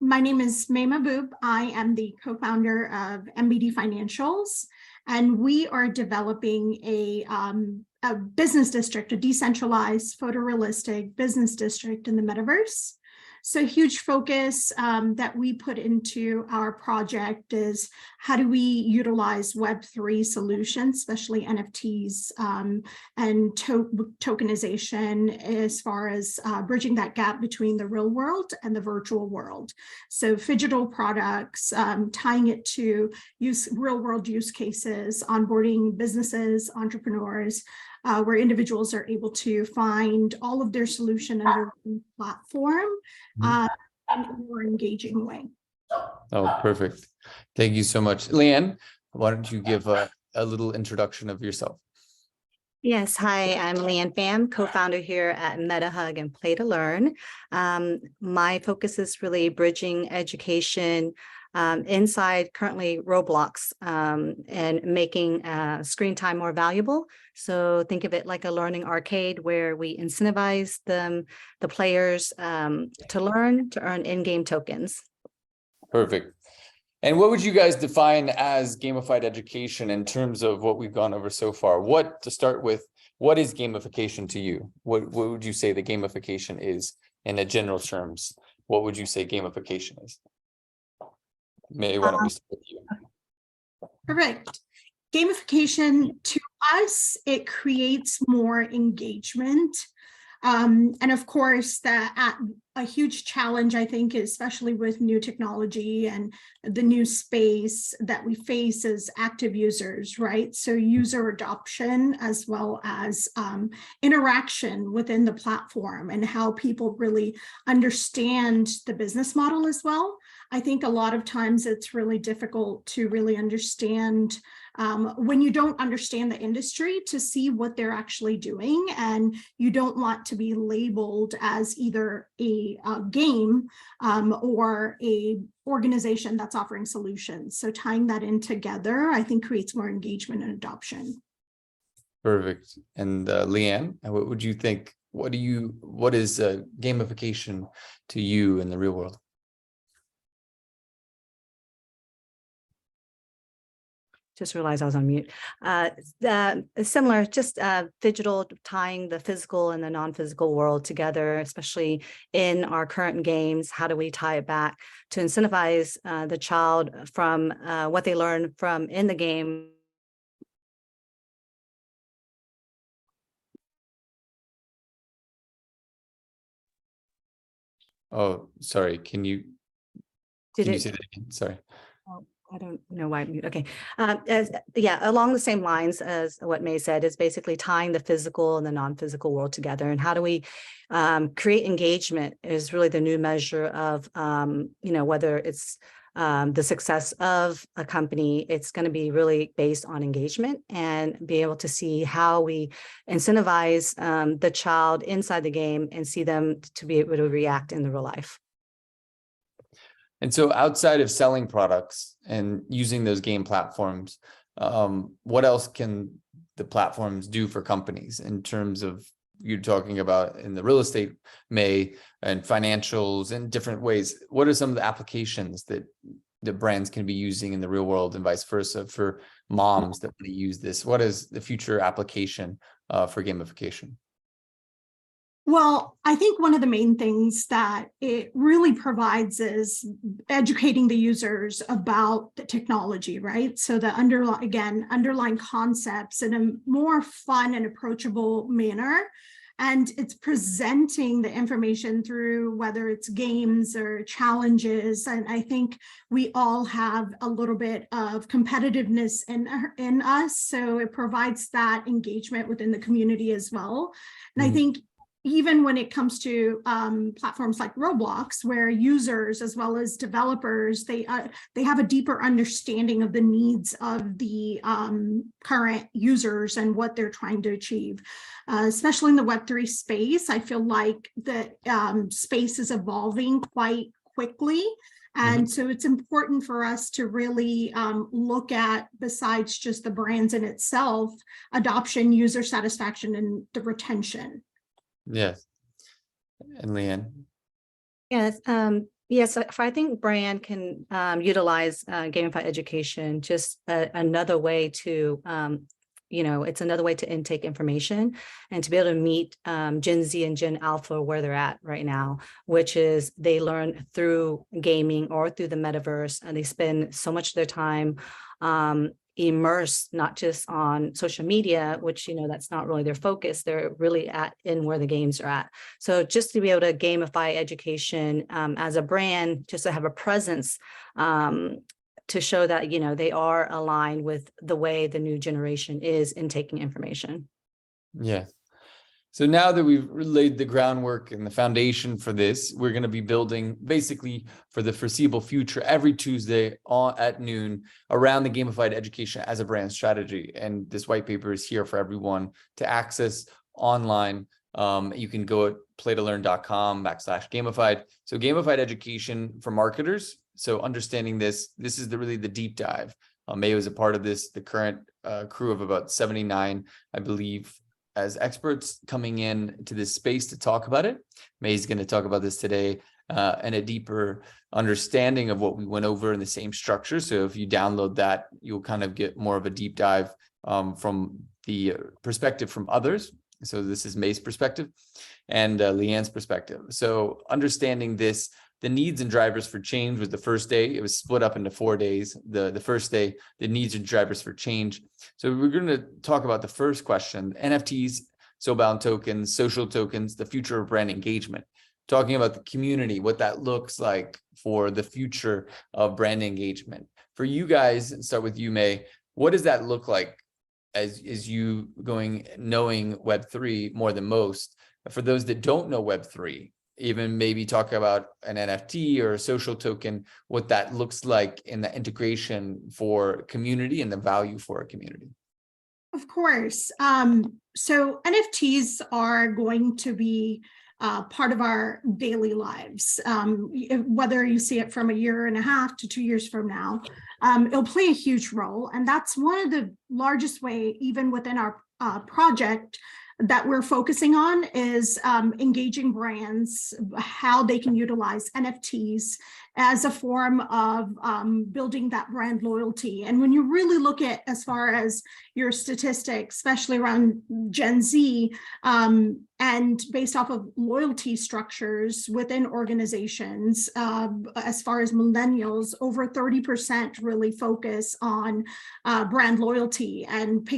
My name is May Mahboob. I am the co-founder of MBD Financials, and we are developing a business district, a decentralized photorealistic business district in the metaverse. So huge focus that we put into our project is how do we utilize Web3 solutions, especially NFTs and tokenization as far as bridging that gap between the real world and the virtual world. So phygital products, tying it to real world use cases, onboarding businesses, entrepreneurs, where individuals are able to find all of their solution under one platform in a more engaging way. Oh, perfect. Thank you so much. Leanne, why don't you give a little introduction of yourself? Yes, hi, I'm Leanne Pham, co-founder here at MetaHug and Play to Learn. My focus is really bridging education inside currently Roblox and making screen time more valuable. So think of it like a learning arcade where we incentivize the players to learn to earn in-game tokens. Perfect. And what would you guys define as gamified education in terms of what we've gone over so far? To start with, what is gamification to you? What would you say the gamification is in a general terms? What would you say gamification is? May, why don't we start with you? Correct. Gamification to us, it creates more engagement. And of course, a huge challenge, I think, especially with new technology and the new space that we face as active users, right? So user adoption as well as interaction within the platform and how people really understand the business model as well. I think a lot of times it's really difficult to really understand when you don't understand the industry to see what they're actually doing, and you don't want to be labeled as either a game or a organization that's offering solutions. So tying that in together, I think creates more engagement and adoption. Perfect. And Leanne, what would you think? What is gamification to you in the real world? Just realized I was on mute. Similar, just digital, tying the physical and the non-physical world together, especially in our current games. How do we tie it back to incentivize the child from what they learn from in the game? Oh, sorry. Can you say that again? Sorry. I don't know why. Okay. Yeah, along the same lines as what May said, is basically tying the physical and the non-physical world together. And how do we create engagement is really the new measure of, whether it's the success of a company. It's going to be really based on engagement and be able to see how we incentivize the child inside the game and see them to be able to react in the real life. And so outside of selling products and using those game platforms, what else can the platforms do for companies in terms of, you're talking about in the real estate, May, and financials and different ways? What are some of the applications that the brands can be using in the real world and vice versa for moms that want to use this? What is the future application for gamification? Well, I think one of the main things that it really provides is educating the users about the technology, right? So the underlying concepts in a more fun and approachable manner. And it's presenting the information through whether it's games or challenges. And I think we all have a little bit of competitiveness in us. So it provides that engagement within the community as well. And I think even when it comes to platforms like Roblox, where users as well as developers, they have a deeper understanding of the needs of the current users and what they're trying to achieve. Especially in the Web3 space, I feel like the space is evolving quite quickly. And so it's important for us to really look at, besides just the brands in itself, adoption, user satisfaction, and the retention. Yes. And Leanne? Yes. Yes, if I think brand can utilize gamified education, just another way to, it's another way to intake information and to be able to meet Gen Z and Gen Alpha where they're at right now, which is they learn through gaming or through the metaverse, and they spend so much of their time immersed not just on social media, which that's not really their focus. They're really in where the games are at. So just to be able to gamify education as a brand, just to have a presence to show that they are aligned with the way the new generation is in taking information. Yeah. So now that we've laid the groundwork and the foundation for this, we're going to be building basically for the foreseeable future every Tuesday at noon around the gamified education as a brand strategy. And this white paper is here for everyone to access online. You can go at playtolearn.com/gamified. So gamified education for marketers. So understanding this is really the deep dive. Mayo is a part of this, the current crew of about 79, I believe, as experts coming in to this space to talk about it. May's going to talk about this today and a deeper understanding of what we went over in the same structure. So if you download that, you'll kind of get more of a deep dive from the perspective from others. So this is May's perspective and Leanne's perspective. So understanding this, the needs and drivers for change was the first day. It was split up into 4 days. The first day, the needs and drivers for change. So we're going to talk about the first question, NFTs, soulbound tokens, social tokens, the future of brand engagement. Talking about the community, what that looks like for the future of brand engagement. For you guys, start with you, May, what does that look like as you knowing Web3 more than most? For those that don't know Web3, even maybe talk about an NFT or a social token, what that looks like in the integration for community and the value for a community. Of course. So NFTs are going to be part of our daily lives, whether you see it from 1.5 years to 2 years from now. It'll play a huge role. And that's one of the largest way, even within our project, that we're focusing on is engaging brands, how they can utilize NFTs as a form of building that brand loyalty. And when you really look at as far as your statistics, especially around Gen Z, and based off of loyalty structures within organizations, as far as millennials, over 30% really focus on brand loyalty and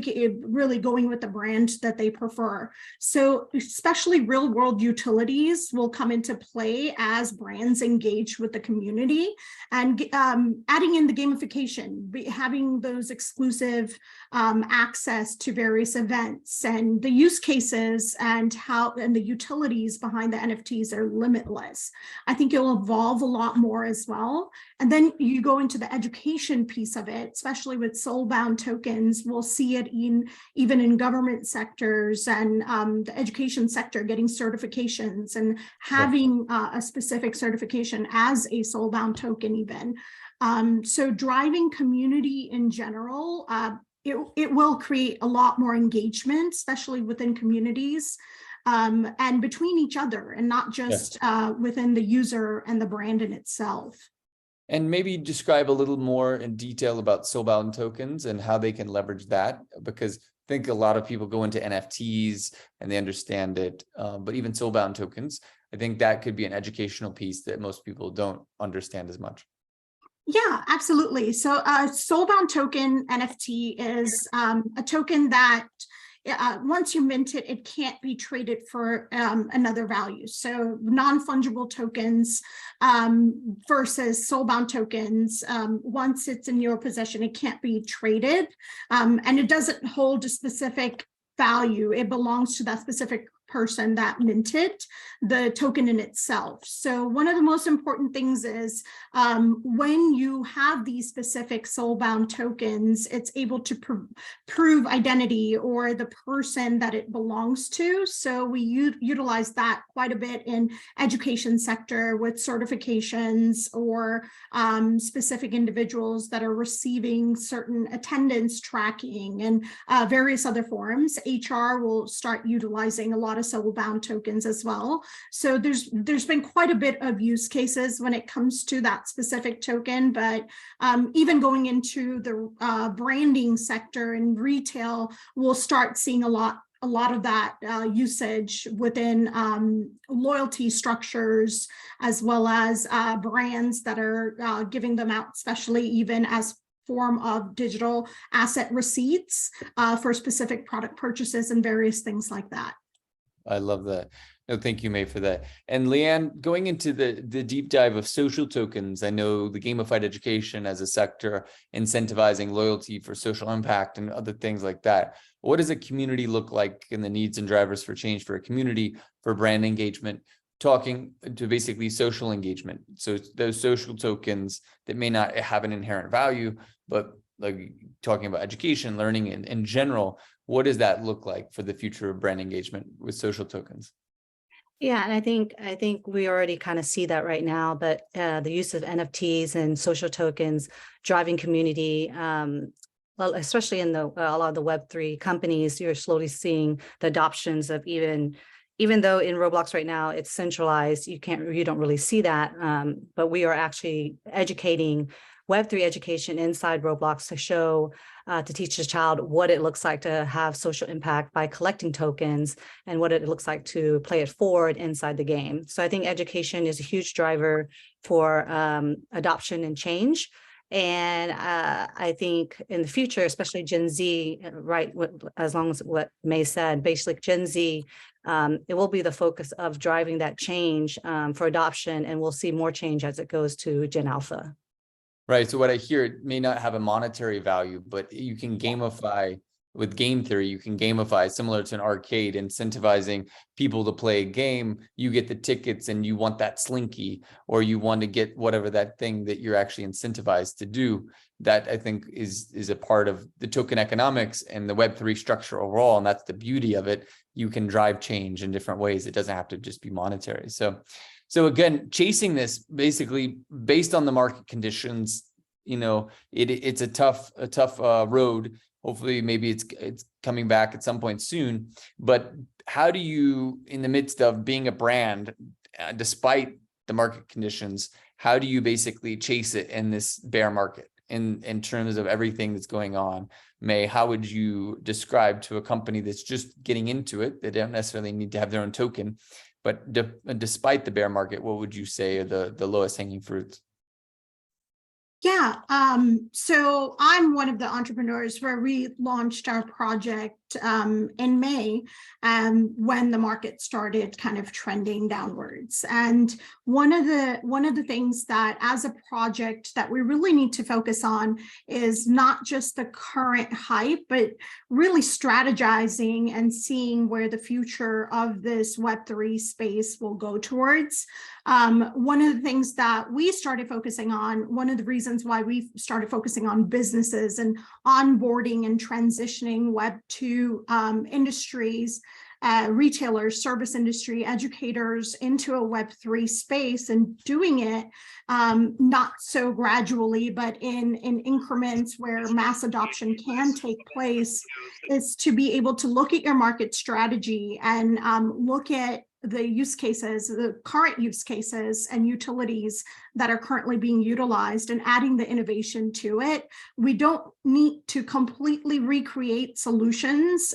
really going with the brand that they prefer. So especially real world utilities will come into play as brands engage with the community, and adding in the gamification, having those exclusive access to various events, and the use cases and the utilities behind the NFTs are limitless. I think it'll evolve a lot more as well. And then you go into the education piece of it, especially with soulbound tokens. We'll see it even in government sectors and the education sector getting certifications and having a specific certification as a soulbound token even. So driving community in general, it will create a lot more engagement, especially within communities and between each other, and not just within the user and the brand in itself. And maybe describe a little more in detail about soulbound tokens and how they can leverage that, because I think a lot of people go into NFTs and they understand it, but even soulbound tokens, I think that could be an educational piece that most people don't understand as much. Yeah, absolutely. So soulbound token NFT is a token that once you mint it, it can't be traded for another value. So non-fungible tokens versus soulbound tokens, once it's in your possession, it can't be traded, and it doesn't hold a specific value. It belongs to that specific person that minted the token in itself. So one of the most important things is when you have these specific soulbound tokens, it's able to prove identity or the person that it belongs to. So we utilize that quite a bit in education sector with certifications or specific individuals that are receiving certain attendance tracking and various other forms. HR will start utilizing a lot of soul-bound tokens as well. So there's been quite a bit of use cases when it comes to that specific token, but even going into the branding sector and retail, we'll start seeing a lot of that usage within loyalty structures, as well as brands that are giving them out, especially even as form of digital asset receipts for specific product purchases and various things like that. I love that. No, thank you, May, for that. And Leanne, going into the deep dive of social tokens, I know the gamified education as a sector, incentivizing loyalty for social impact and other things like that. What does a community look like in the needs and drivers for change for a community, for brand engagement, talking to basically social engagement? So those social tokens that may not have an inherent value, but like talking about education, learning in general, what does that look like for the future of brand engagement with social tokens? Yeah, and I think we already kind of see that right now, but the use of NFTs and social tokens driving community, well, especially in a lot of the Web3 companies, you're slowly seeing the adoptions of even though in Roblox right now it's centralized, you don't really see that, but we are actually educating Web3 education inside Roblox to show, to teach the child what it looks like to have social impact by collecting tokens and what it looks like to play it forward inside the game. So I think education is a huge driver for adoption and change. And I think in the future, especially Gen Z, right, as long as what May said, basically Gen Z, it will be the focus of driving that change for adoption, and we'll see more change as it goes to Gen Alpha. Right. So what I hear, it may not have a monetary value, but you can gamify with game theory. You can gamify similar to an arcade, incentivizing people to play a game. You get the tickets and you want that slinky, or you want to get whatever that thing that you're actually incentivized to do. That I think is a part of the token economics and the Web3 structure overall. And that's the beauty of it. You can drive change in different ways. It doesn't have to just be monetary. So again, chasing this basically based on the market conditions, you know, it's a tough road. Hopefully, maybe it's coming back at some point soon. But how do you, in the midst of being a brand, despite the market conditions, how do you basically chase it in this bear market in terms of everything that's going on? May, how would you describe to a company that's just getting into it, they don't necessarily need to have their own token, but despite the bear market, what would you say are the lowest hanging fruits? Yeah, so I'm one of the entrepreneurs where we launched our project in May when the market started kind of trending downwards. And one of the things that as a project that we really need to focus on is not just the current hype, but really strategizing and seeing where the future of this Web3 space will go towards. One of the things that we started focusing on, one of the reasons why we started focusing on businesses and onboarding and transitioning Web2 industries, retailers, service industry, educators into a Web3 space, and doing it not so gradually, but in increments where mass adoption can take place, is to be able to look at your market strategy and look at the use cases, the current use cases and utilities that are currently being utilized, and adding the innovation to it. We don't need to completely recreate solutions,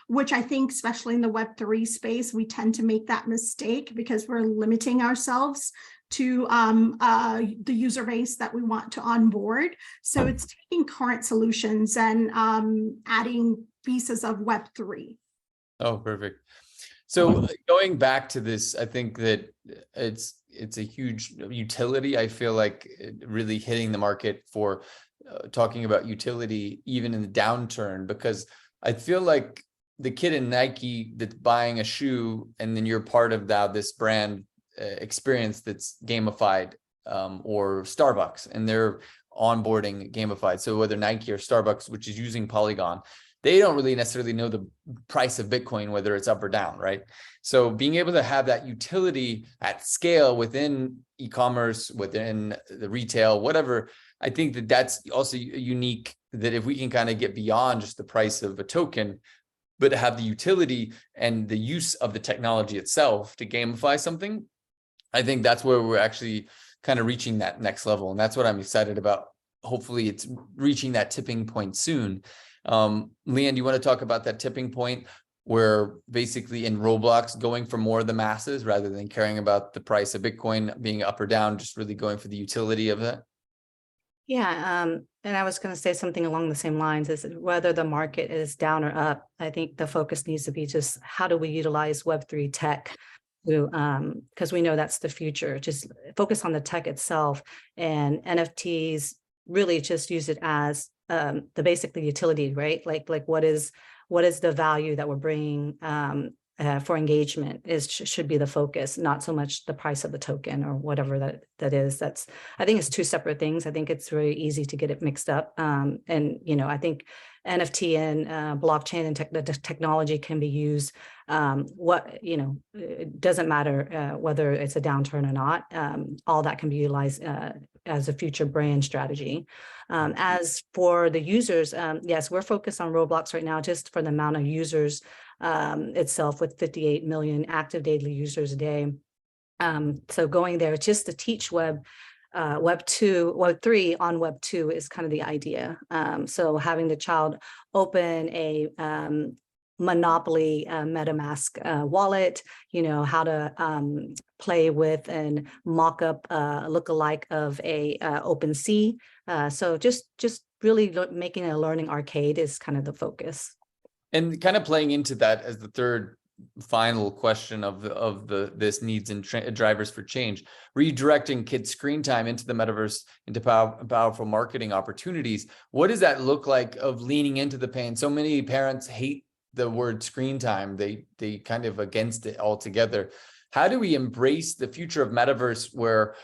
which I think, especially in the Web3 space, we tend to make that mistake because we're limiting ourselves to the user base that we want to onboard. So it's taking current solutions and adding pieces of Web3. Oh, perfect. So going back to this, I think that it's a huge utility. I feel like really hitting the market for talking about utility, even in the downturn, because I feel like the kid in Nike that's buying a shoe, and then you're part of now this brand experience that's gamified, or Starbucks, and they're onboarding gamified. So whether Nike or Starbucks, which is using Polygon, they don't really necessarily know the price of Bitcoin, whether it's up or down, right? So being able to have that utility at scale within e-commerce, within the retail, whatever, I think that that's also unique, that if we can kind of get beyond just the price of a token, but to have the utility and the use of the technology itself to gamify something, I think that's where we're actually kind of reaching that next level. And that's what I'm excited about. Hopefully it's reaching that tipping point soon. Leanne, do you want to talk about that tipping point where basically in Roblox going for more of the masses rather than caring about the price of Bitcoin being up or down, just really going for the utility of that? Yeah, and I was going to say something along the same lines, is whether the market is down or up. I think the focus needs to be just how do we utilize Web3 tech to, because we know that's the future. Just focus on the tech itself, and NFTs really just use it as the basically utility, right? Like what is the value that we're bringing for engagement should be the focus, not so much the price of the token or whatever that is. I think it's two separate things. I think it's very easy to get it mixed up. And, I think NFT and blockchain and the technology can be used. It doesn't matter whether it's a downturn or not. All that can be utilized as a future brand strategy. As for the users, yes, we're focused on Roblox right now, just for the amount of users itself, with 58 million active daily users a day. So going there just to teach Web3 on Web 2 is kind of the idea. So having the child open a Monopoly MetaMask wallet, how to play with and mock up a lookalike of a OpenSea. So just really making a learning arcade is kind of the focus. And kind of playing into that as the third final question of this needs and drivers for change, redirecting kids' screen time into the metaverse, into powerful marketing opportunities. What does that look like of leaning into the pain? So many parents hate the word screen time. They kind of against it altogether. How do we embrace the future of metaverse where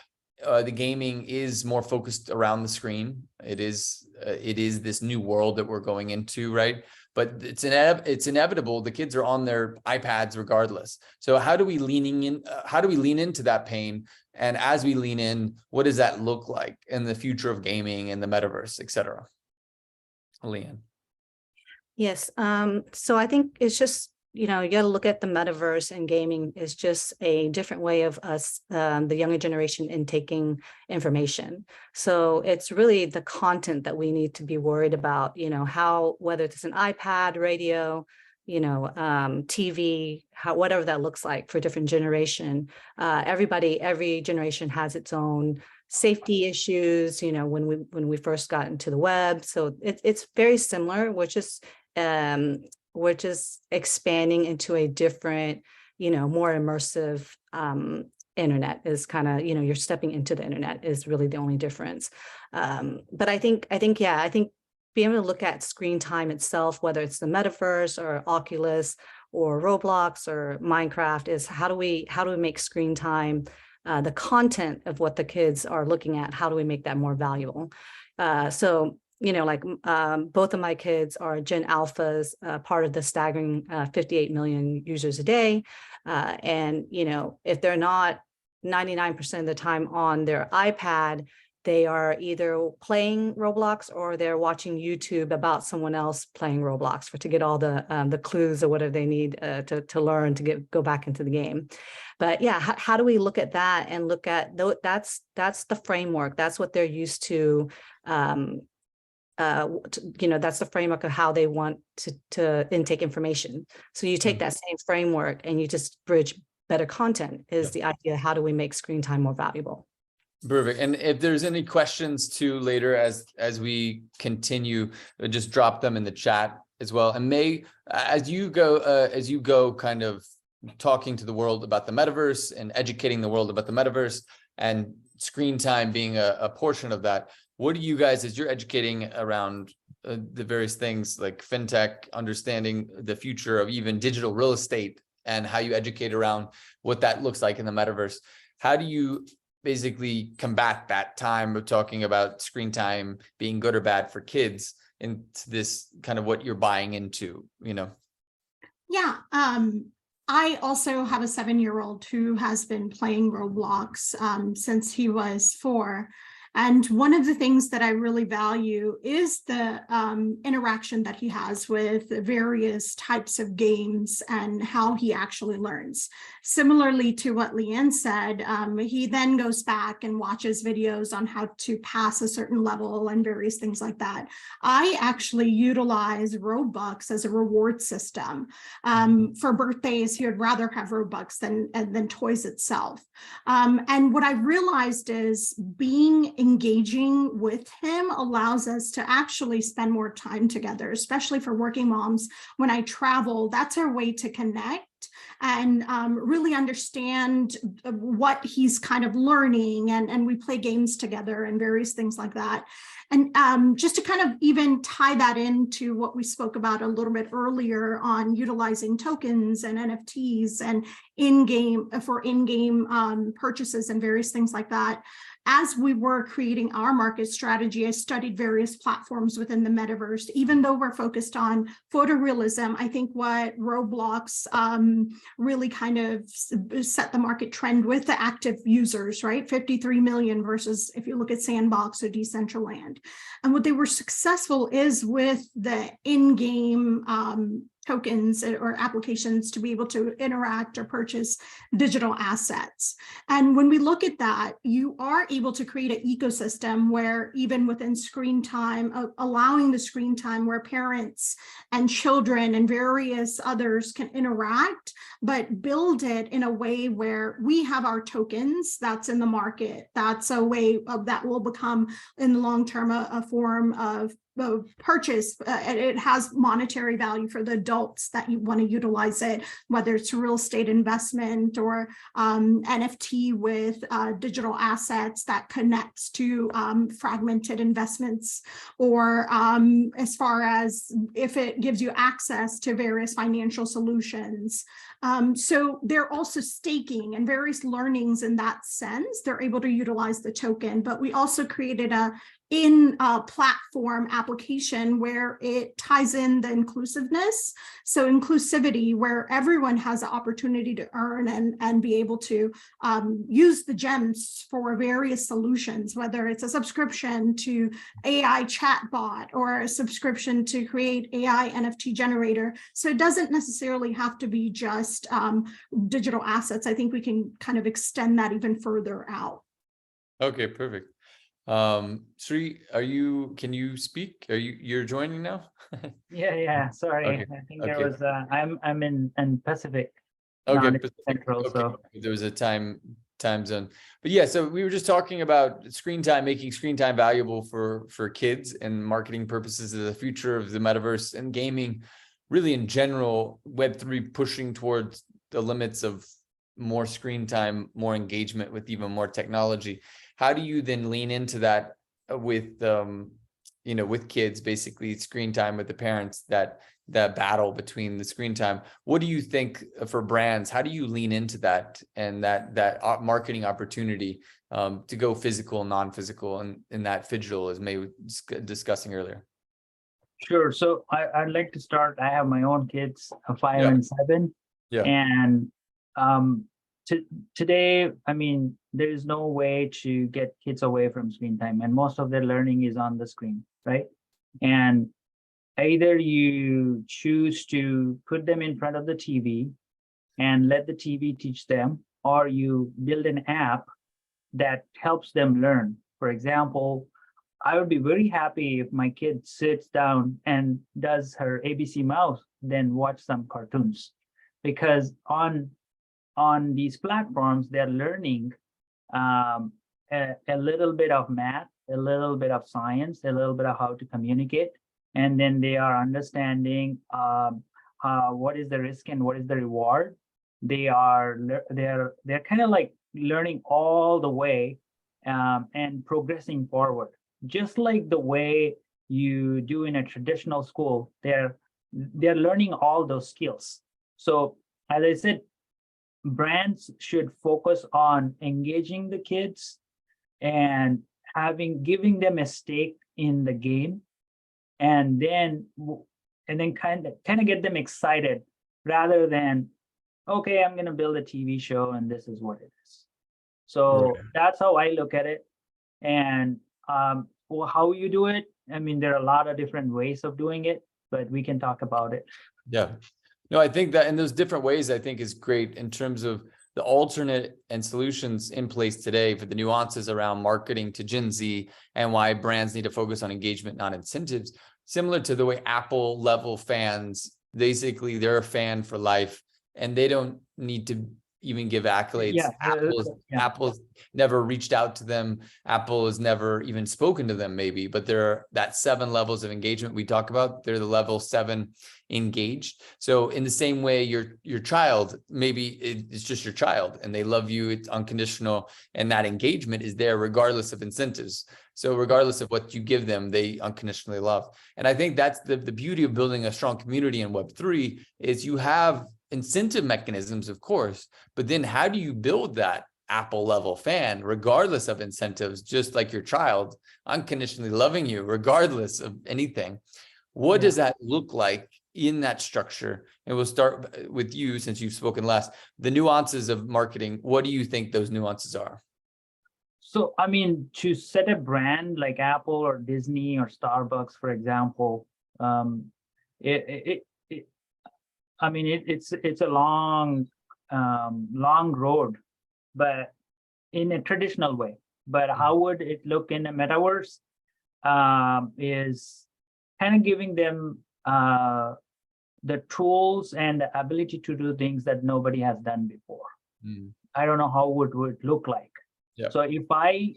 the gaming is more focused around the screen? It is this new world that we're going into, right? But it's inevitable. The kids are on their iPads regardless. So how do we lean into that pain? And as we lean in, what does that look like in the future of gaming and the metaverse, et cetera? Leanne. Yes. So I think it's just, you got to look at the metaverse, and gaming is just a different way of us, the younger generation, intaking information. So it's really the content that we need to be worried about, whether it's an iPad, radio, TV, whatever that looks like for different generation. Every generation has its own safety issues, when we first got into the web. So it's very similar, we're just expanding into a different, more immersive internet is kind of, you're stepping into the internet is really the only difference. But I think being able to look at screen time itself, whether it's the metaverse or Oculus or Roblox or Minecraft, is how do we make screen time, the content of what the kids are looking at, how do we make that more valuable? So both of my kids are Gen Alphas, part of the staggering 58 million users a day. And, if they're not 99% of the time on their iPad, they are either playing Roblox or they're watching YouTube about someone else playing Roblox to get all the clues or whatever they need to learn to go back into the game. But yeah, how do we look at that and look at that's the framework. That's what they're used to. That's the framework of how they want to intake information. So you take that same framework and you just bridge better content is the idea. How do we make screen time more valuable? Perfect. And if there's any questions too later as we continue, just drop them in the chat as well. And May, as you go kind of talking to the world about the metaverse and educating the world about the metaverse and screen time being a portion of that, what do you guys, as you're educating around the various things like fintech, understanding the future of even digital real estate and how you educate around what that looks like in the metaverse, how do you basically combat that time of talking about screen time being good or bad for kids into this kind of what you're buying into, Yeah. I also have a 7-year-old who has been playing Roblox since he was 4. And one of the things that I really value is the interaction that he has with various types of games and how he actually learns. Similarly to what Leanne said, he then goes back and watches videos on how to pass a certain level and various things like that. I actually utilize Robux as a reward system. For birthdays, he would rather have Robux than toys itself. And what I realized is being engaging with him allows us to actually spend more time together, especially for working moms. When I travel, that's our way to connect and really understand what he's kind of learning, and we play games together and various things like that. And just to kind of even tie that into what we spoke about a little bit earlier on utilizing tokens and NFTs and in-game purchases and various things like that. As we were creating our market strategy, I studied various platforms within the metaverse. Even though we're focused on photorealism, I think what Roblox really kind of set the market trend with the active users, right? 53 million versus if you look at Sandbox or Decentraland. And what they were successful is with the in-game tokens or applications to be able to interact or purchase digital assets. And when we look at that, you are able to create an ecosystem where even within screen time, allowing the screen time where parents and children and various others can interact, but build it in a way where we have our tokens that's in the market. That's a way of that will become in the long term a form of purchase. It has monetary value for the adults that you want to utilize it, whether it's real estate investment or NFT with digital assets that connects to fragmented investments, or as far as if it gives you access to various financial solutions. So they're also staking and various learnings in that sense. They're able to utilize the token, but we also created a platform application where it ties in the inclusiveness. So inclusivity, where everyone has the opportunity to earn and be able to use the gems for various solutions, whether it's a subscription to AI chatbot or a subscription to create AI NFT generator. So it doesn't necessarily have to be just digital assets. I think we can kind of extend that even further out. Okay, perfect. Sri, can you speak? You're joining now? Yeah. Sorry. Okay. I think Okay. there was I'm in Pacific. Okay, not in Pacific. Central, Okay. so There was a time zone, but yeah, so we were just talking about screen time, making screen time valuable for kids and marketing purposes of the future of the metaverse and gaming, really in general, Web3 pushing towards the limits of more screen time, more engagement with even more technology. How do you then lean into that with with kids, basically screen time with the parents, that battle between the screen time? What do you think for brands? How do you lean into that and that marketing opportunity to go physical, non-physical, and in that phygital, as May was discussing earlier? sure. So I'd like to start. I have my own kids, 5 Yeah. and 7. Yeah. And today, I mean, there is no way to get kids away from screen time, and most of their learning is on the screen, right? And either you choose to put them in front of the TV and let the TV teach them, or you build an app that helps them learn. For example, I would be very happy if my kid sits down and does her ABC mouse, then watch some cartoons, because on these platforms, they're learning a little bit of math, a little bit of science, a little bit of how to communicate, and then they are understanding what is the risk and what is the reward. They're kind of like learning all the way and progressing forward, just like the way you do in a traditional school. They're learning all those skills. So as I said, brands should focus on engaging the kids and giving them a stake in the game, and then kind of get them excited, rather than, okay, I'm going to build a TV show and this is what it is. So Right. that's how I look at it. And well, how you do it, I mean, there are a lot of different ways of doing it, but we can talk about it. Yeah. No, I think that in those different ways, I think is great in terms of the alternate and solutions in place today for the nuances around marketing to Gen Z and why brands need to focus on engagement, not incentives, similar to the way Apple level fans, basically they're a fan for life and they don't need to even give accolades. Yeah, Apple's never reached out to them. Apple has never even spoken to them, maybe, but they're that 7 levels of engagement we talk about. They're the level 7 engaged. So in the same way, your child, maybe it's just your child and they love you, it's unconditional, and that engagement is there regardless of incentives. So regardless of what you give them, they unconditionally love. And I think that's the beauty of building a strong community in Web3 is you have incentive mechanisms, of course, but then how do you build that Apple level fan, regardless of incentives, just like your child unconditionally loving you, regardless of anything? What does that look like in that structure? And we'll start with you, since you've spoken last. The nuances of marketing, what do you think those nuances are? So, I mean, to set a brand like Apple or Disney or Starbucks, for example, it's a long road, but in a traditional way. But how would it look in a metaverse? Is kind of giving them the tools and the ability to do things that nobody has done before. I don't know how would it look like. So if I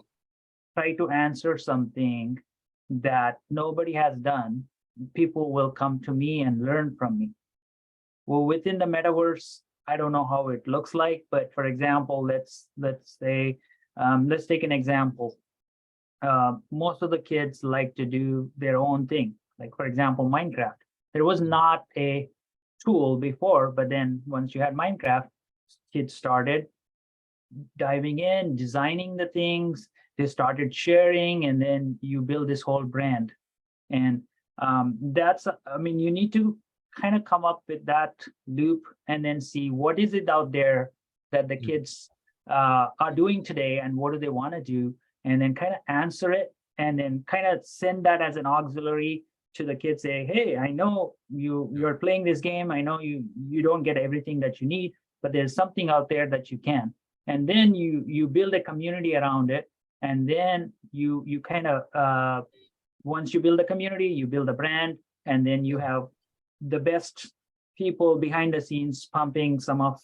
try to answer something that nobody has done, people will come to me and learn from me. Well, within the metaverse, I don't know how it looks like, but for example, let's say, let's take an example. Most of the kids like to do their own thing. Like, for example, Minecraft. There was not a tool before, but then once you had Minecraft, kids started diving in, designing the things, they started sharing, and then you build this whole brand. And that's, I mean, you need to kind of come up with that loop and then see what is it out there that the kids are doing today and what do they want to do, and then kind of answer it and then kind of send that as an auxiliary to the kids. Say, hey, I know you're playing this game. I know you don't get everything that you need, but there's something out there that you can. And then you build a community around it. And then you kind of, once you build a community, you build a brand, and then you have the best people behind the scenes pumping some of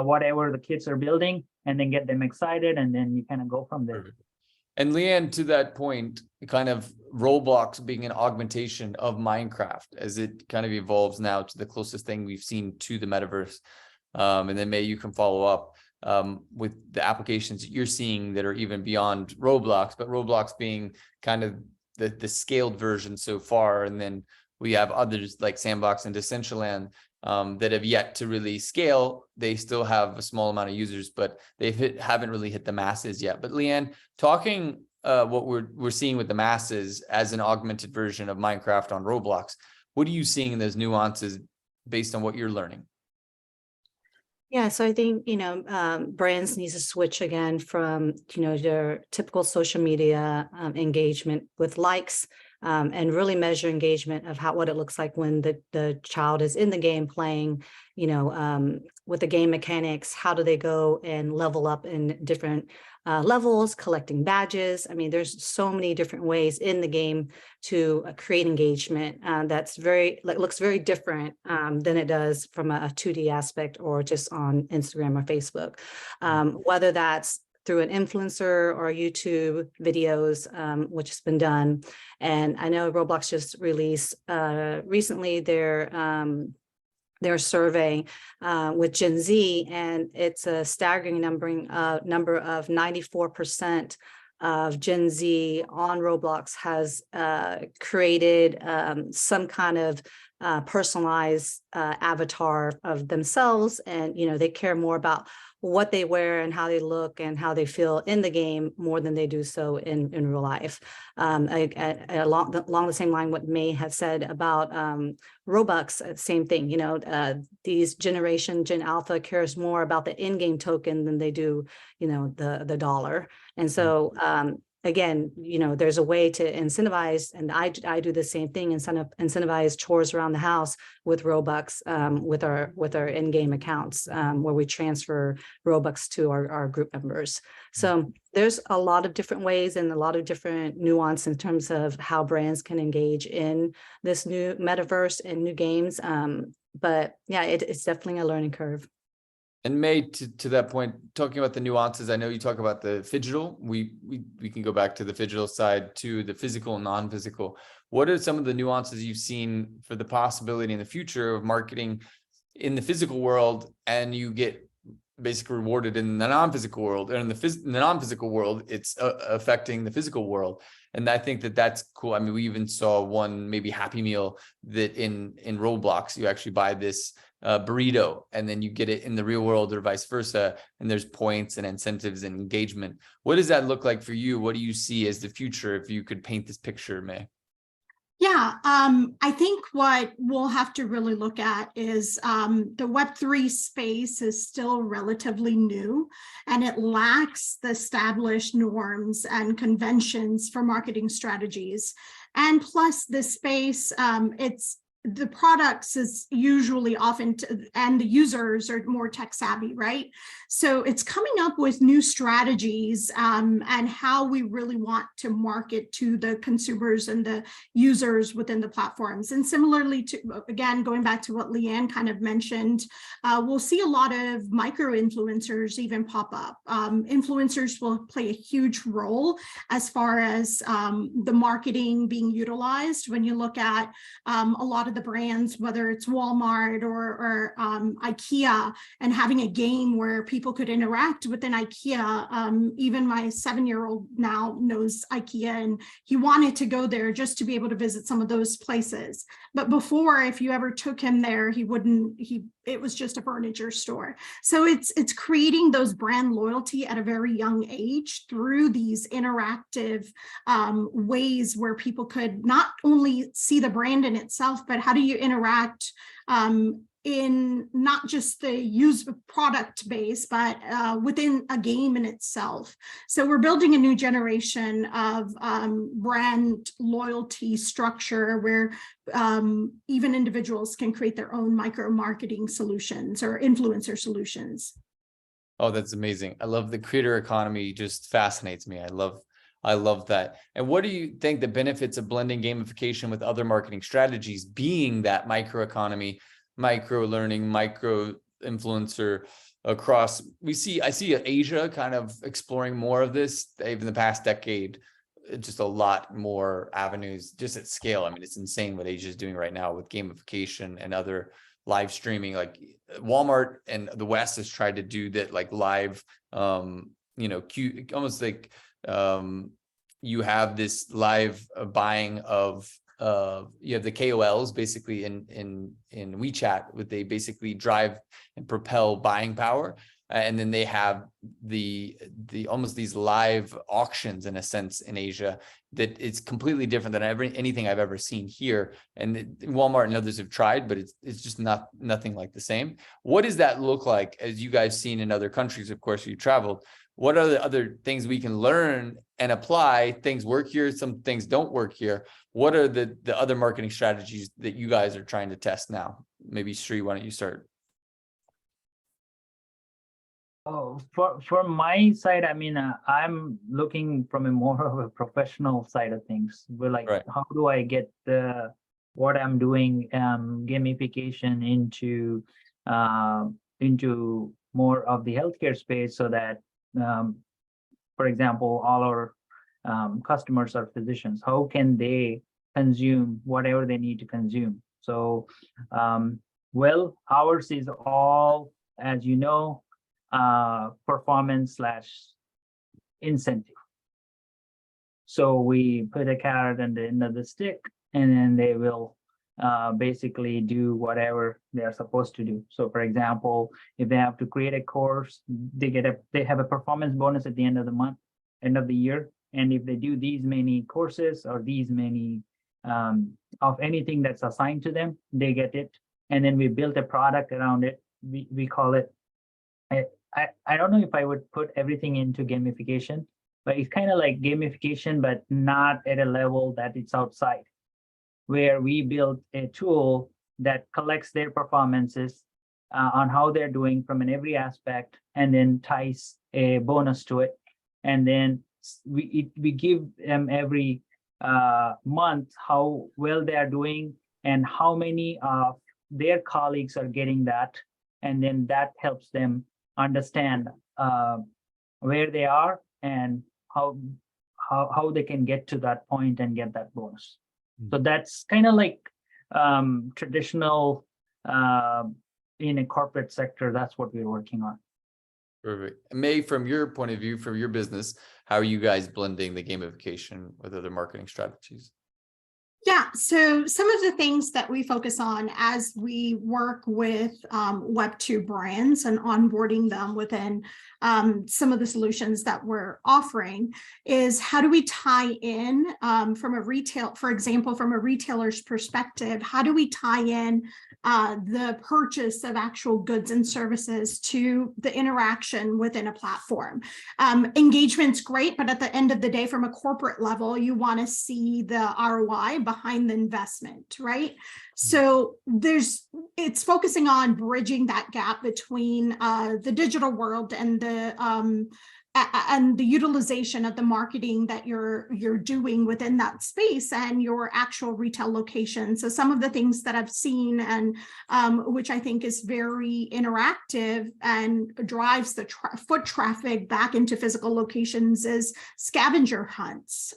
whatever the kids are building, and then get them excited, and then you kind of go from there. And Leanne, to that point, kind of Roblox being an augmentation of Minecraft as it kind of evolves now to the closest thing we've seen to the metaverse. And then May, you can follow up with the applications that you're seeing that are even beyond Roblox, but Roblox being kind of the scaled version so far. And then we have others like Sandbox and Decentraland that have yet to really scale. They still have a small amount of users, but haven't really hit the masses yet. But Leanne, talking what we're seeing with the masses as an augmented version of Minecraft on Roblox, what are you seeing in those nuances based on what you're learning? Yeah, so I think, brands need to switch again from, their typical social media engagement with likes, and really measure engagement of what it looks like when the child is in the game playing, with the game mechanics. How do they go and level up in different levels, collecting badges? I mean, there's so many different ways in the game to create engagement that's looks very different than it does from a 2D aspect or just on Instagram or Facebook. Whether that's through an influencer or YouTube videos, which has been done. And I know Roblox just released recently their survey with Gen Z, and it's a staggering number of 94% of Gen Z on Roblox has created some kind of personalized avatar of themselves. And, they care more about what they wear and how they look and how they feel in the game more than they do so in real life. Along the same line, what May had said about Robux, same thing. These Gen Alpha cares more about the in-game token than they do, the dollar. And so again, there's a way to incentivize, and I do the same thing, incentivize chores around the house with Robux, with our in-game accounts, where we transfer Robux to our group members. So there's a lot of different ways and a lot of different nuance in terms of how brands can engage in this new metaverse and new games. But yeah, it's definitely a learning curve. And May, to that point, talking about the nuances, I know you talk about the phygital. We can go back to the phygital side, to the physical and non-physical. What are some of the nuances you've seen for the possibility in the future of marketing in the physical world, and you get basically rewarded in the non-physical world, or in the non-physical world, it's affecting the physical world? And I think that's cool. I mean, we even saw one maybe Happy Meal that in Roblox, you actually buy this burrito, and then you get it in the real world, or vice versa, and there's points and incentives and engagement. What does that look like for you? What do you see as the future, if you could paint this picture, May? Yeah, I think what we'll have to really look at is the Web3 space is still relatively new, and it lacks the established norms and conventions for marketing strategies. And plus the space, the products is usually often, and the users are more tech savvy, right? So it's coming up with new strategies and how we really want to market to the consumers and the users within the platforms. And similarly to, again, going back to what Leanne kind of mentioned, we'll see a lot of micro influencers even pop up. Influencers will play a huge role as far as the marketing being utilized. When you look at a lot of the brands, whether it's Walmart or IKEA, and having a game where people could interact within IKEA. Even my 7-year-old now knows IKEA, and he wanted to go there just to be able to visit some of those places. But before, if you ever took him there, it was just a furniture store. So it's creating those brand loyalty at a very young age through these interactive ways where people could not only see the brand in itself, but how do you interact in not just the use product base, but within a game in itself. So we're building a new generation of brand loyalty structure where even individuals can create their own micro marketing solutions or influencer solutions. Oh, that's amazing. I love the creator economy, just fascinates me. I love that. And what do you think the benefits of blending gamification with other marketing strategies, being that micro economy, micro learning, micro influencer across? I see Asia kind of exploring more of this, even the past decade, just a lot more avenues just at scale. I mean, it's insane what Asia is doing right now with gamification and other live streaming. Like Walmart and the West has tried to do that, like live, almost like you have this live buying of you have the KOLs basically in WeChat, they basically drive and propel buying power, and then they have the almost these live auctions in a sense in Asia that it's completely different than anything I've ever seen here. And Walmart and others have tried, but it's just nothing like the same. What does that look like as you guys seen in other countries? Of course, you traveled. What are the other things we can learn and apply? Things work here, some things don't work here. What are the other marketing strategies that you guys are trying to test now? Maybe Sri, why don't you start? Oh, for my side, I mean, I'm looking from a more of a professional side of things. We're like, Right. How do I get what I'm doing, gamification into more of the healthcare space, so that, for example, all our customers are physicians. How can they consume whatever they need to consume? So, well, ours is all, as you know, performance / incentive. So we put a carrot on the end of the stick, and then they will basically do whatever they are supposed to do. So for example, if they have to create a course, they have a performance bonus at the end of the month, end of the year. And if they do these many courses or these many of anything that's assigned to them, they get it. And then we built a product around it. We call it, I don't know if I would put everything into gamification, but it's kind of like gamification, but not at a level that it's outside, where we built a tool that collects their performances on how they're doing from in every aspect, and then ties a bonus to it. And then we give them every month how well they are doing and how many of their colleagues are getting that. And then that helps them understand where they are and how they can get to that point and get that bonus. So that's kind of like traditional in a corporate sector. That's what we're working on. Perfect. May, from your point of view, from your business, how are you guys blending the gamification with other marketing strategies? Yeah, so some of the things that we focus on as we work with Web2 brands and onboarding them within some of the solutions that we're offering is how do we tie in from a retail, for example, from a retailer's perspective, how do we tie in the purchase of actual goods and services to the interaction within a platform? Engagement's great, but at the end of the day, from a corporate level, you want to see the ROI behind the investment, right? So it's focusing on bridging that gap between the digital world and the utilization of the marketing that you're doing within that space and your actual retail location. So some of the things that I've seen and which I think is very interactive and drives the foot traffic back into physical locations is scavenger hunts,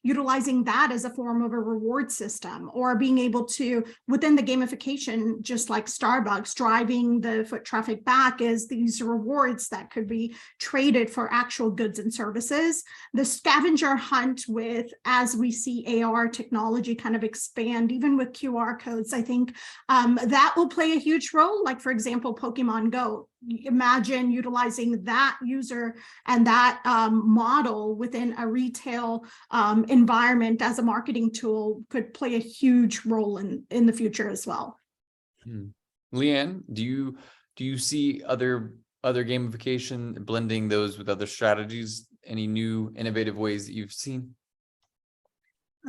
utilizing that as a form of a reward system, or being able to, within the gamification, just like Starbucks, driving the foot traffic back is these rewards that could be traded for actual goods and services. The scavenger hunt with, as we see AR technology kind of expand, even with QR codes, I think that will play a huge role. Like, for example, Pokemon Go. Imagine utilizing that user and that model within a retail environment as a marketing tool could play a huge role in the future as well. Leanne, do you see other gamification, blending those with other strategies? Any new innovative ways that you've seen?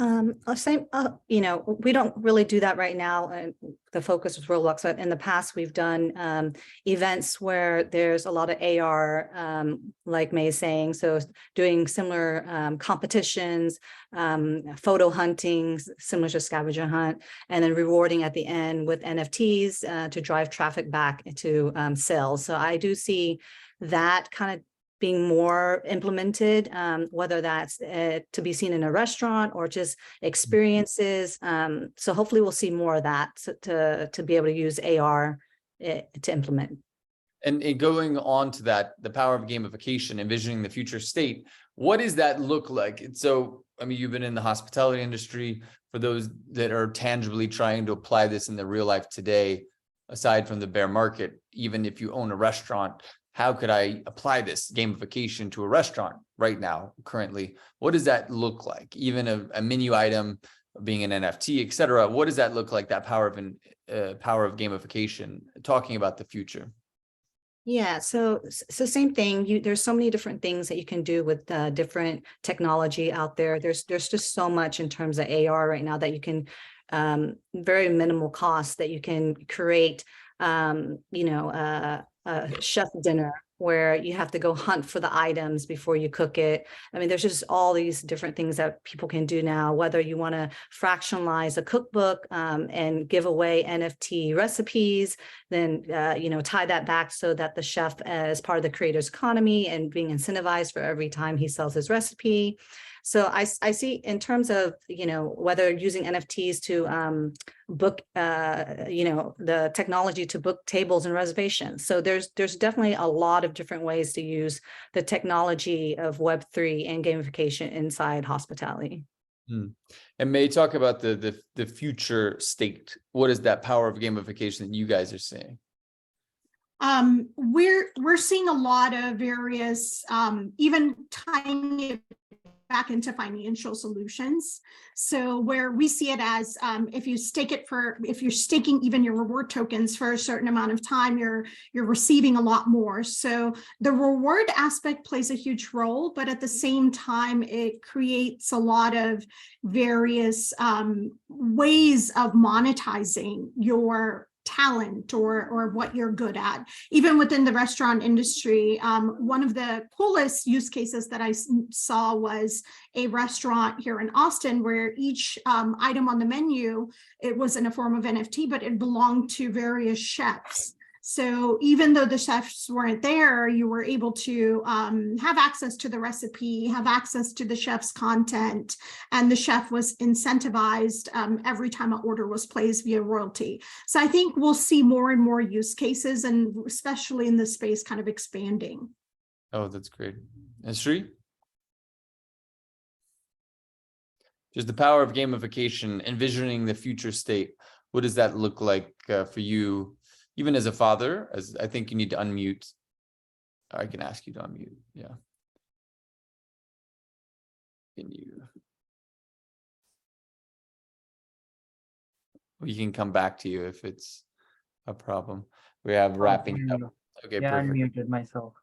I'll say, you know, we don't really do that right now. And the focus with Roblox, but in the past, we've done events where there's a lot of AR, like May is saying, so doing similar competitions, photo hunting, similar to scavenger hunt, and then rewarding at the end with NFTs to drive traffic back into sales. So I do see that kind of being more implemented, whether that's to be seen in a restaurant or just experiences. So hopefully we'll see more of that to be able to use AR to implement. And going on to that, the power of gamification, envisioning the future state, what does that look like? So, I mean, you've been in the hospitality industry. For those that are tangibly trying to apply this in the real life today, aside from the bear market, even if you own a restaurant, how could I apply this gamification to a restaurant right now, currently? What does that look like? Even a menu item being an NFT, et cetera. What does that look like, that power of gamification, talking about the future? Yeah, so same thing. There's so many different things that you can do with different technology out there. There's just so much in terms of AR right now that you can, very minimal cost that you can create, a chef dinner where you have to go hunt for the items before you cook it. I mean, there's just all these different things that people can do now, whether you want to fractionalize a cookbook and give away NFT recipes, then, tie that back so that the chef as part of the creator's economy and being incentivized for every time he sells his recipe. So I see in terms of, whether using NFTs to book, the technology to book tables and reservations. So there's definitely a lot of different ways to use the technology of Web3 and gamification inside hospitality. And May, talk about the future state. What is that power of gamification that you guys are seeing? We're seeing a lot of various, even tiny back into financial solutions. So where we see it as if you're staking even your reward tokens for a certain amount of time, you're receiving a lot more. So the reward aspect plays a huge role, but at the same time, it creates a lot of various ways of monetizing your talent or what you're good at. Even within the restaurant industry, one of the coolest use cases that I saw was a restaurant here in Austin where each item on the menu, it was in a form of NFT, but it belonged to various chefs. So even though the chefs weren't there, you were able to have access to the recipe, have access to the chef's content, and the chef was incentivized every time an order was placed via royalty. So I think we'll see more and more use cases, and especially in this space, kind of expanding. Oh, that's great. And Sri? Just the power of gamification, envisioning the future state. What does that look like for you? Even as a father, as I think you need to unmute. I can ask you to unmute. Yeah. Can you? We can come back to you if it's a problem. We have wrapping up. Okay, Yeah, I perfect. unmuted myself.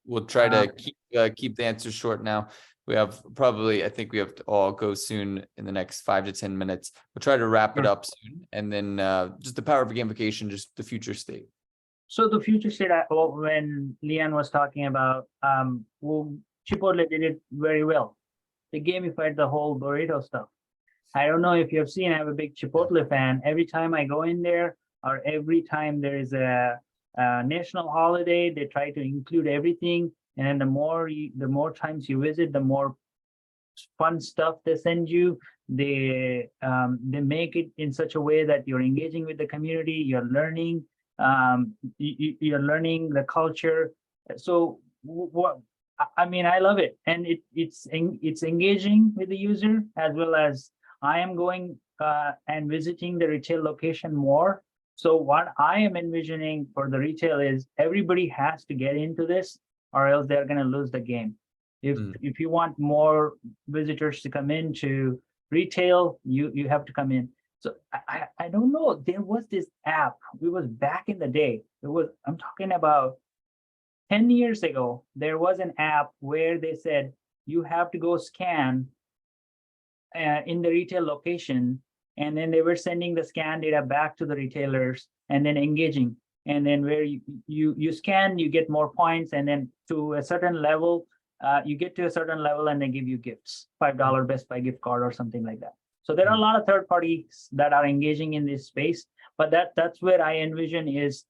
We'll try to keep the answers short now. We have probably, I think we have to all go soon in the next 5 to 10 minutes. We'll try to wrap it Sure. up soon. And then just the power of gamification, just the future state. So the future state, when Leanne was talking about, Chipotle did it very well. They gamified the whole burrito stuff. I don't know if you have seen, I have a big Chipotle fan. Every time I go in there, or every time there is a national holiday, they try to include everything. And then the more times you visit, the more fun stuff they send you. They make it in such a way that you're engaging with the community, you're learning, you're learning the culture. So what I mean, I love it, and it's engaging with the user, as well as I am going and visiting the retail location more. So what I am envisioning for the retail is everybody has to get into this, or else they're going to lose the game. If you want more visitors to come into retail, you have to come in. So I don't know. There was this app. It was back in the day. I'm talking about 10 years ago. There was an app where they said you have to go scan in the retail location, and then they were sending the scan data back to the retailers and then engaging. And then where you scan, you get more points, and then to a certain level, you get to a certain level and they give you gifts, $5 Best Buy gift card or something like that. So there are a lot of third parties that are engaging in this space, but that's where I envision is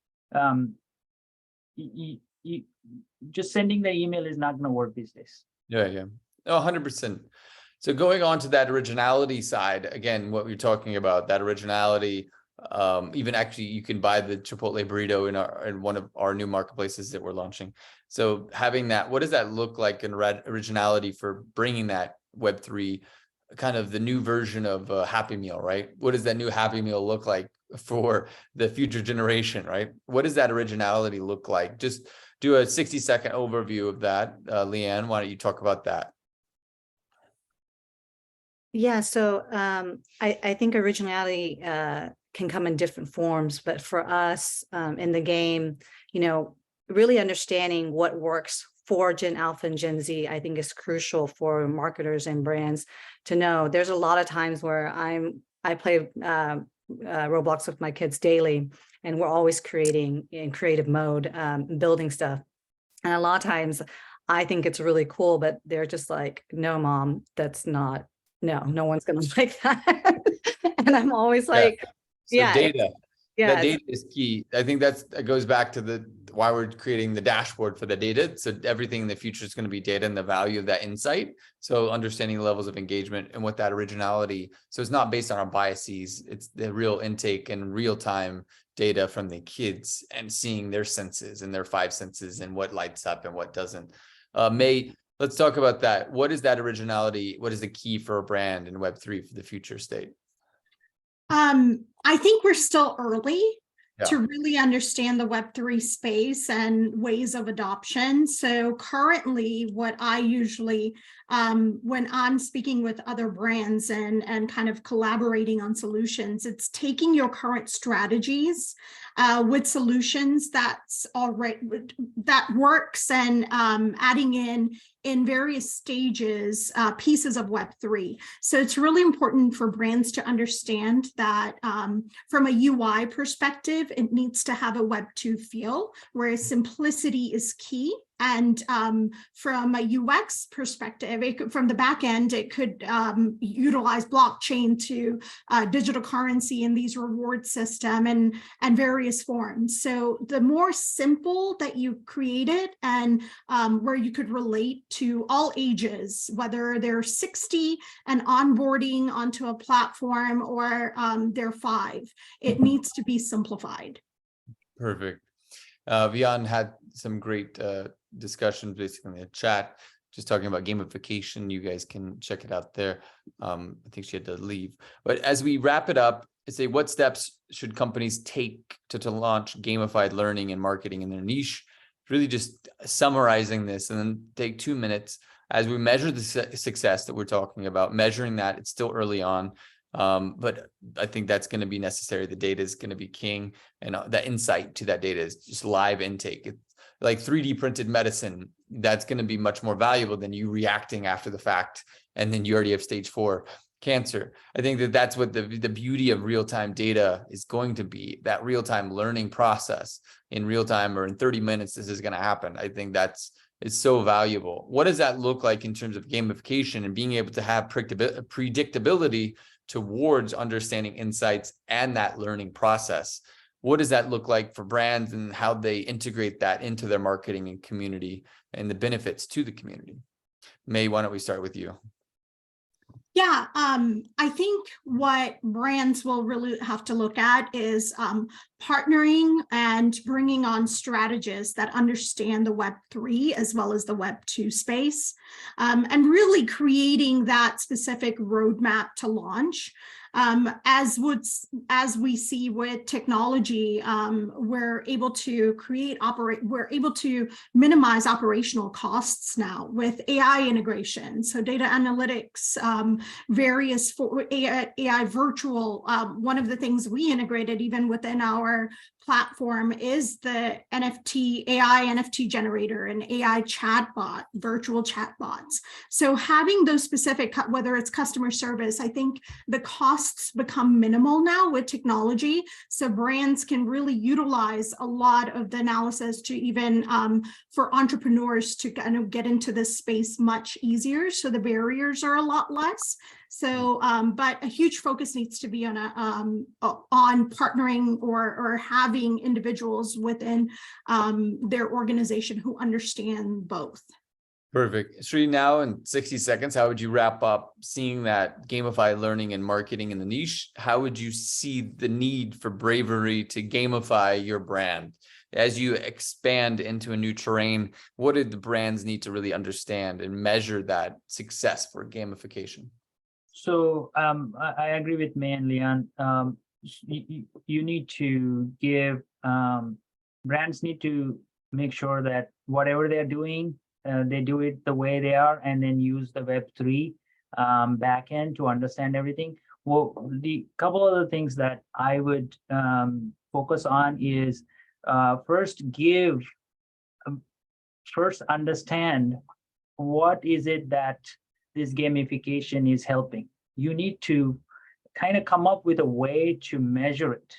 just sending the email is not going to work these days. Yeah. Oh, 100%. So going on to that originality side, again, what we're talking about, that originality, even actually you can buy the Chipotle burrito in one of our new marketplaces that we're launching. So having that, what does that look like in originality for bringing that Web3, kind of the new version of a Happy Meal, right? What does that new Happy Meal look like for the future generation, right? What does that originality look like? Just do a 60-second overview of that. Leanne, why don't you talk about that? Yeah, so I think originality can come in different forms, but for us in the game, really understanding what works for Gen Alpha and Gen Z, I think is crucial for marketers and brands to know. There's a lot of times where I play Roblox with my kids daily, and we're always creating in creative mode, building stuff. And a lot of times I think it's really cool, but they're just like, no, mom, that's not. No one's going to like that. And I'm always like, Data. Yeah. That data is key. I think that goes back to why we're creating the dashboard for the data. So everything in the future is going to be data and the value of that insight. So understanding the levels of engagement and what that originality. So it's not based on our biases. It's the real intake and real time data from the kids and seeing their senses and their 5 senses and what lights up and what doesn't. May, let's talk about that. What is that originality? What is the key for a brand in Web3 for the future state? I think we're still early. to really understand the Web3 space and ways of adoption. So currently, what I usually, when I'm speaking with other brands and kind of collaborating on solutions, it's taking your current strategies with solutions that's already that works, and adding in various stages pieces of Web3. So it's really important for brands to understand that from a UI perspective, it needs to have a Web2 feel, where simplicity is key. And from a UX perspective, from the back end, it could utilize blockchain to digital currency in these reward system and various forms. So the more simple that you create it, and where you could relate to all ages, whether they're 60 and onboarding onto a platform, or they're 5, it needs to be simplified. Perfect. Vian had some great discussions basically in the chat, just talking about gamification. You guys can check it out there. I think she had to leave. But as we wrap it up, I say, what steps should companies take to launch gamified learning and marketing in their niche? Really just summarizing this, and then take 2 minutes as we measure the success that we're talking about. Measuring that, it's still early on. But I think that's going to be necessary. The data is going to be king, and the insight to that data is just live intake. It's like 3D printed medicine. That's going to be much more valuable than you reacting after the fact, and then you already have stage 4 cancer. I think that that's what the beauty of real-time data is going to be, that real-time learning process in real time, or in 30 minutes, this is going to happen. I think it's so valuable. What does that look like in terms of gamification and being able to have predictability towards understanding insights and that learning process? What does that look like for brands, and how they integrate that into their marketing and community and the benefits to the community? May, why don't we start with you? Yeah, I think what brands will really have to look at is partnering and bringing on strategists that understand the Web3 as well as the Web2 space, and really creating that specific roadmap to launch. As we see with technology, we're able to minimize operational costs now with AI integration. So data analytics, various AI virtual. One of the things we integrated even within our platform is the AI NFT generator and AI chatbot, virtual chatbots. So having those specific, whether it's customer service, I think the costs become minimal now with technology. So brands can really utilize a lot of the analysis to even for entrepreneurs to kind of get into this space much easier. So the barriers are a lot less. So, but a huge focus needs to be on partnering or having individuals within their organization who understand both. Perfect. Sri, now in 60 seconds, how would you wrap up seeing that gamified learning and marketing in the niche? How would you see the need for bravery to gamify your brand? As you expand into a new terrain, what did the brands need to really understand and measure that success for gamification? So I agree with May and Leon. You need to give, brands need to make sure that whatever they're doing, they do it the way they are, and then use the Web3 backend to understand everything. Well, the couple of the things that I would focus on is first understand what is it that this gamification is helping. You need to kind of come up with a way to measure it.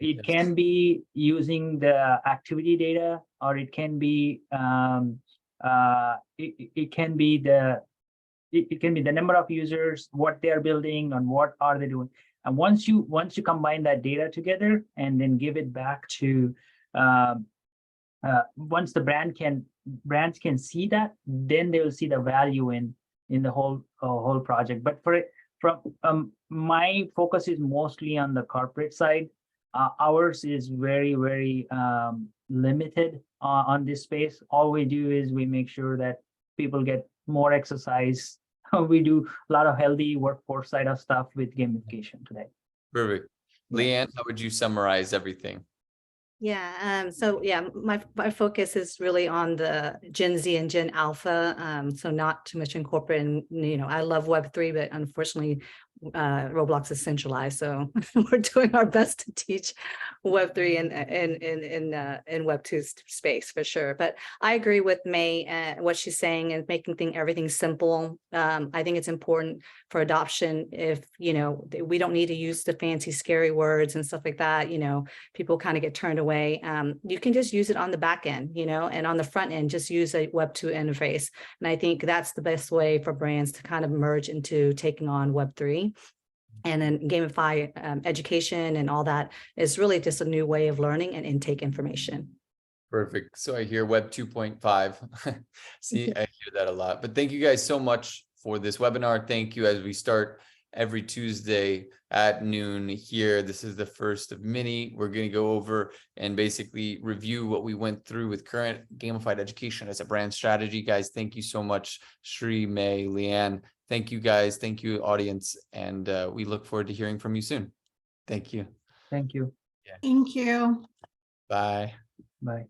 It Yes. can be using the activity data, or it can be it can be the number of users, what they are building, and what are they doing. And once you combine that data together and then give it back to once the brands can see that, then they will see the value in the whole project. But from my focus is mostly on the corporate side. Ours is very, very limited on this space. All we do is we make sure that people get more exercise. We do a lot of healthy workforce side of stuff with gamification today. Perfect. Leanne, how would you summarize everything? Yeah, so yeah, my focus is really on the Gen Z and Gen Alpha. So not too much incorporating, I love Web3, but unfortunately, Roblox is centralized. So we're doing our best to teach Web3 in Web2 space for sure. But I agree with May, what she's saying and making everything simple. I think it's important for adoption if, we don't need to use the fancy, scary words and stuff like that, people kind of get turned away. You can just use it on the back end, and on the front end, just use a Web2 interface. And I think that's the best way for brands to kind of merge into taking on Web3. And then gamify education and all that is really just a new way of learning and intake information. Perfect. So I hear Web 2.5. See, I hear that a lot. But thank you guys so much for this webinar. Thank you as we start every Tuesday at noon here. This is the first of many. We're going to go over and basically review what we went through with current gamified education as a brand strategy. Guys, thank you so much, Shri, May, Leanne. Thank you guys. Thank you, audience. And we look forward to hearing from you soon. Thank you. Thank you. Thank you. Bye. Bye.